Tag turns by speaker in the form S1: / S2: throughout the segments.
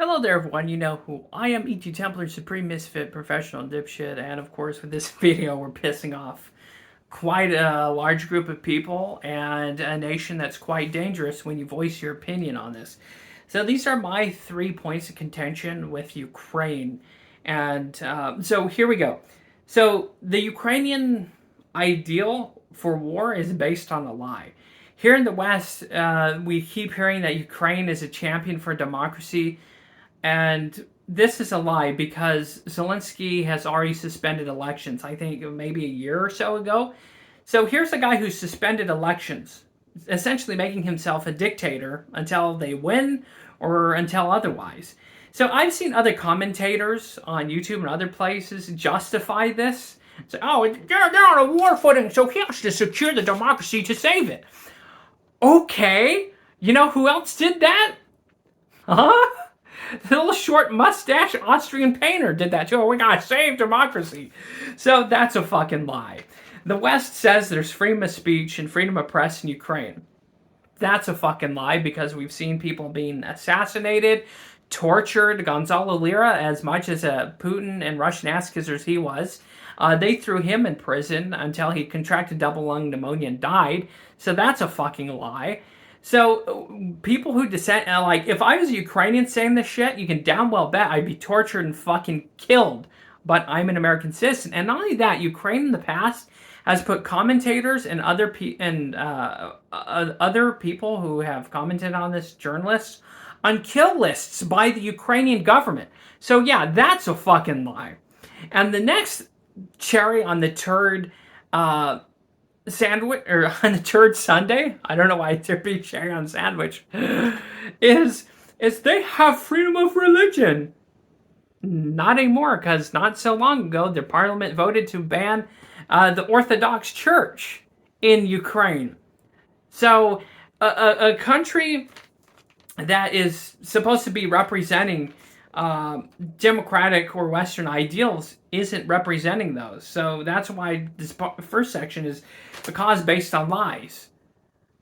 S1: Hello there, everyone. You know who I am, ETTemplar, Supreme Misfit, Professional Dipshit, and of course, with this video, we're pissing off quite a large group of people and a nation that's quite dangerous when you voice your opinion on this. So these are my 3 points of contention with Ukraine. And so here we go. So the Ukrainian ideal for war is based on a lie. Here in the West, we keep hearing that Ukraine is a champion for democracy, and this is a lie because Zelensky has already suspended elections, I think maybe a year or so ago. So here's a guy who suspended elections, essentially making himself a dictator until they win or until otherwise. So I've seen other commentators on YouTube and other places justify this. Say, oh, they're on a war footing, so he has to secure the democracy to save it. Okay, you know who else did that? Huh? The little short mustache Austrian painter did that too. Oh, we gotta save democracy. So that's a fucking lie. The West says there's freedom of speech and freedom of press in Ukraine. That's a fucking lie because we've seen people being assassinated, tortured. Gonzalo Lira, as much as a Putin and Russian ass-kisser as he was, they threw him in prison until he contracted double lung pneumonia and died. So that's a fucking lie. So people who dissent, like if I was a Ukrainian saying this shit, you can damn well bet I'd be tortured and fucking killed. But I'm an American citizen, and not only that, Ukraine in the past has put commentators and other people who have commented on this, journalists, on kill lists by the Ukrainian government. So yeah, that's a fucking lie. And the next cherry on the turd sandwich, or on the turd sundae, I don't know why there'd be cherry on sandwich, is they have freedom of religion. Not anymore, because not so long ago the parliament voted to ban the Orthodox Church in Ukraine. So a country that is supposed to be representing democratic or Western ideals isn't representing those. So that's why this first section is because based on lies,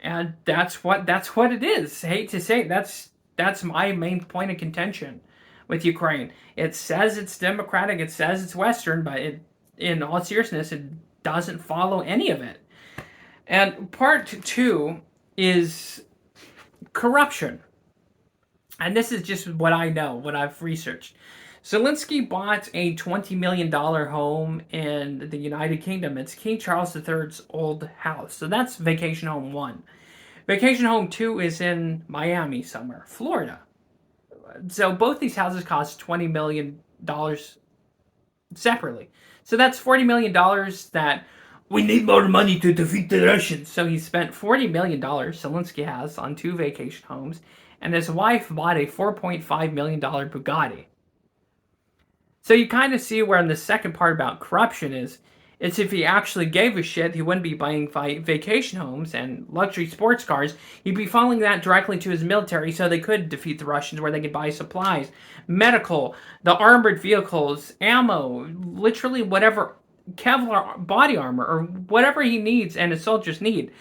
S1: and that's what it is. I hate to say it, that's my main point of contention with Ukraine. It says it's democratic, it says it's Western, but in all seriousness, it doesn't follow any of it. And part 2 is corruption. And this is just what I know, what I've researched. Zelensky bought a $20 million home in the United Kingdom. It's King Charles III's old house. So that's Vacation Home 1. Vacation Home 2 is in Miami somewhere, Florida. So both these houses cost $20 million separately. So that's $40 million that we need more money to defeat the Russians. So he spent $40 million, Zelensky has, on 2 vacation homes. And his wife bought a $4.5 million Bugatti. So you kind of see where in the second part about corruption is, it's if he actually gave a shit, he wouldn't be buying vacation homes and luxury sports cars. He'd be funneling that directly to his military so they could defeat the Russians, where they could buy supplies, medical, the armored vehicles, ammo, literally whatever, Kevlar body armor, or whatever he needs and his soldiers need.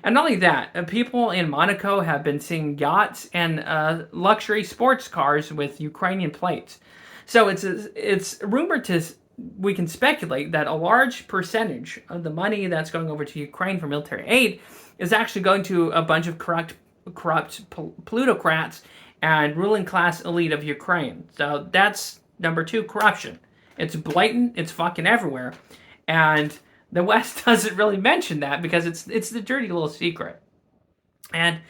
S1: And not only that, people in Monaco have been seeing yachts and luxury sports cars with Ukrainian plates. So it's rumored we can speculate that a large percentage of the money that's going over to Ukraine for military aid is actually going to a bunch of corrupt plutocrats and ruling class elite of Ukraine. So that's number 2, corruption. It's blatant, it's fucking everywhere. And the West doesn't really mention that because it's the dirty little secret. And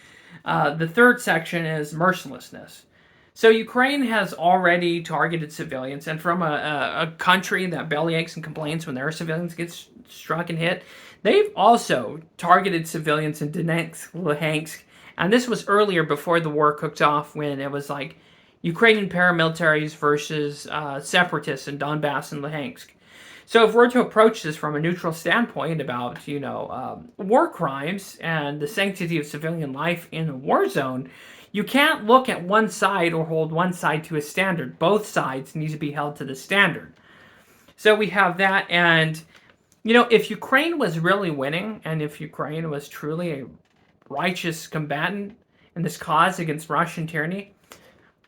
S1: the third section is mercilessness. So Ukraine has already targeted civilians, and from a country that bellyaches and complains when their civilians get struck and hit, they've also targeted civilians in Donetsk, Luhansk, and this was earlier before the war cooked off, when it was like Ukrainian paramilitaries versus separatists in Donbass and Luhansk. So if we're to approach this from a neutral standpoint about, war crimes and the sanctity of civilian life in a war zone, you can't look at one side or hold one side to a standard. Both sides need to be held to the standard. So we have that, and, if Ukraine was really winning, and if Ukraine was truly a righteous combatant in this cause against Russian tyranny,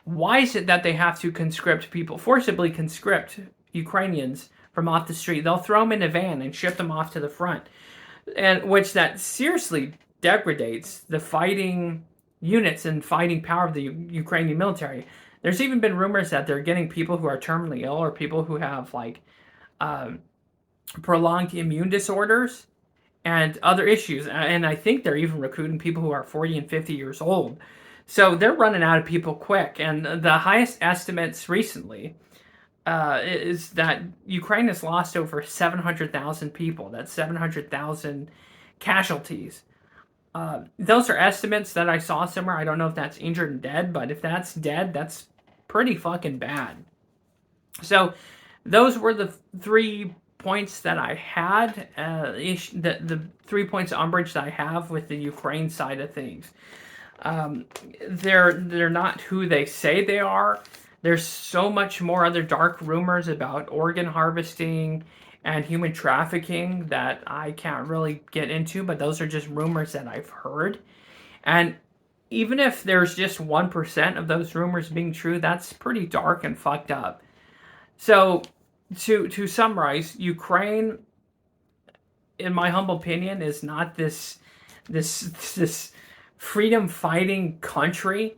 S1: Why is it that they have to conscript people, forcibly conscript Ukrainians from off the street? They'll throw them in a van and ship them off to the front, and which that seriously degrades the fighting units and fighting power of the Ukrainian military. There's even been rumors that they're getting people who are terminally ill or people who have like prolonged immune disorders and other issues. And I think they're even recruiting people who are 40 and 50 years old. So they're running out of people quick. And the highest estimates recently is that Ukraine has lost over 700,000 people. That's 700,000 casualties. Those are estimates that I saw somewhere. I don't know if that's injured and dead, but if that's dead, that's pretty fucking bad. So those were the 3 points that I had, the 3 points of umbrage that I have with the Ukraine side of things. They're not who they say they are. There's so much more other dark rumors about organ harvesting and human trafficking that I can't really get into, but those are just rumors that I've heard. And even if there's just 1% of those rumors being true, that's pretty dark and fucked up. So, to summarize, Ukraine, in my humble opinion, is not this freedom fighting country,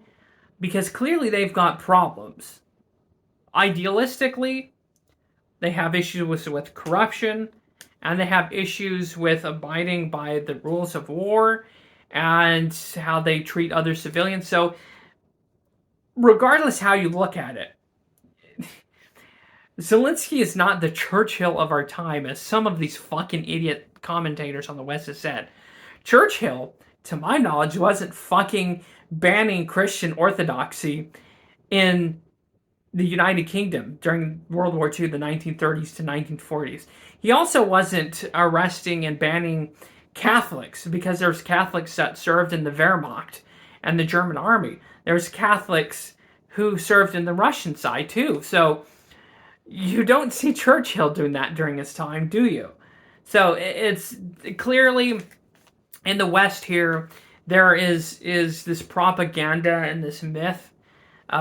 S1: because clearly they've got problems. Idealistically, they have issues with corruption, and they have issues with abiding by the rules of war and how they treat other civilians. So, regardless how you look at it, Zelensky is not the Churchill of our time, as some of these fucking idiot commentators on the West have said. Churchill, to my knowledge, wasn't fucking banning Christian orthodoxy in the United Kingdom during World War II, the 1930s to 1940s. He also wasn't arresting and banning Catholics, because there's Catholics that served in the Wehrmacht and the German army. There's Catholics who served in the Russian side too. So you don't see Churchill doing that during his time, do you? So it's clearly in the West here, there is this propaganda and this myth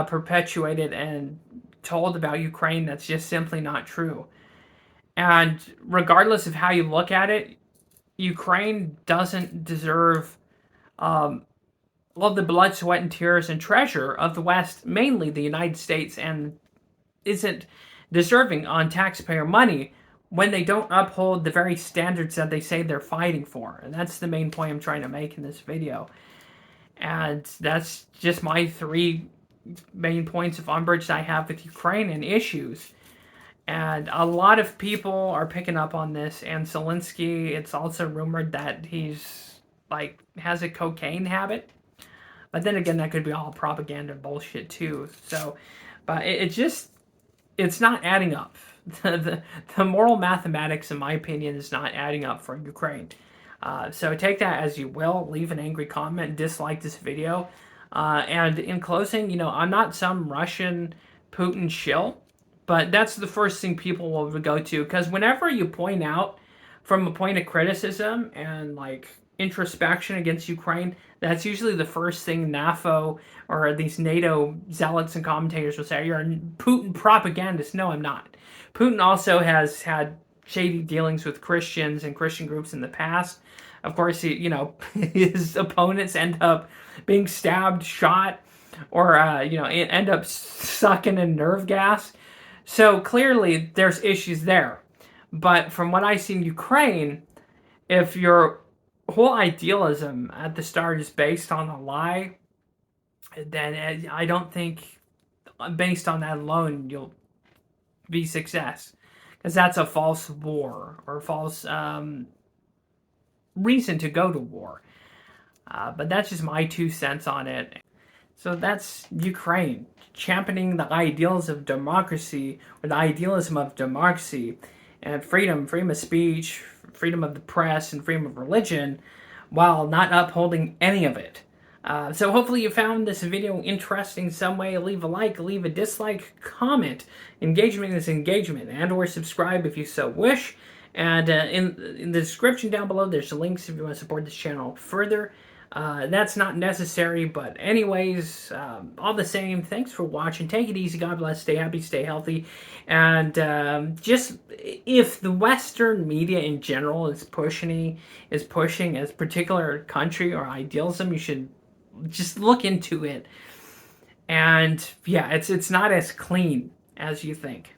S1: perpetuated and told about Ukraine that's just simply not true. And regardless of how you look at it, Ukraine doesn't deserve all the blood, sweat, and tears and treasure of the West, mainly the United States, and isn't deserving on taxpayer money when they don't uphold the very standards that they say they're fighting for. And that's the main point I'm trying to make in this video. And that's just my 3 main points of umbrage that I have with Ukraine and issues. And a lot of people are picking up on this. And Zelensky, it's also rumored that he's like has a cocaine habit. But then again, that could be all propaganda bullshit too. So, but it's not adding up. The moral mathematics, in my opinion, is not adding up for Ukraine. So take that as you will. Leave an angry comment, dislike this video. And in closing, I'm not some Russian Putin shill, but that's the first thing people will go to. Because whenever you point out from a point of criticism and like introspection against Ukraine, that's usually the first thing NAFO or these NATO zealots and commentators will say, you're a Putin propagandist. No, I'm not. Putin also has had shady dealings with Christians and Christian groups in the past. Of course, his opponents end up being stabbed, shot, or, end up sucking in nerve gas. So clearly there's issues there. But from what I see in Ukraine, if your whole idealism at the start is based on a lie, then I don't think based on that alone you'll be success. Because that's a false war or false reason to go to war. But that's just my 2 cents on it. So that's Ukraine, championing the ideals of democracy, or the idealism of democracy, and freedom of speech, freedom of the press, and freedom of religion, while not upholding any of it. So hopefully you found this video interesting in some way. Leave a like, leave a dislike, comment. Engagement is engagement, and or subscribe if you so wish. And in the description down below, there's links if you want to support this channel further. That's not necessary, but anyways, all the same, thanks for watching. Take it easy. God bless. Stay happy. Stay healthy. And just if the Western media in general is pushing as particular country or idealism, you should just look into it. And yeah, it's not as clean as you think.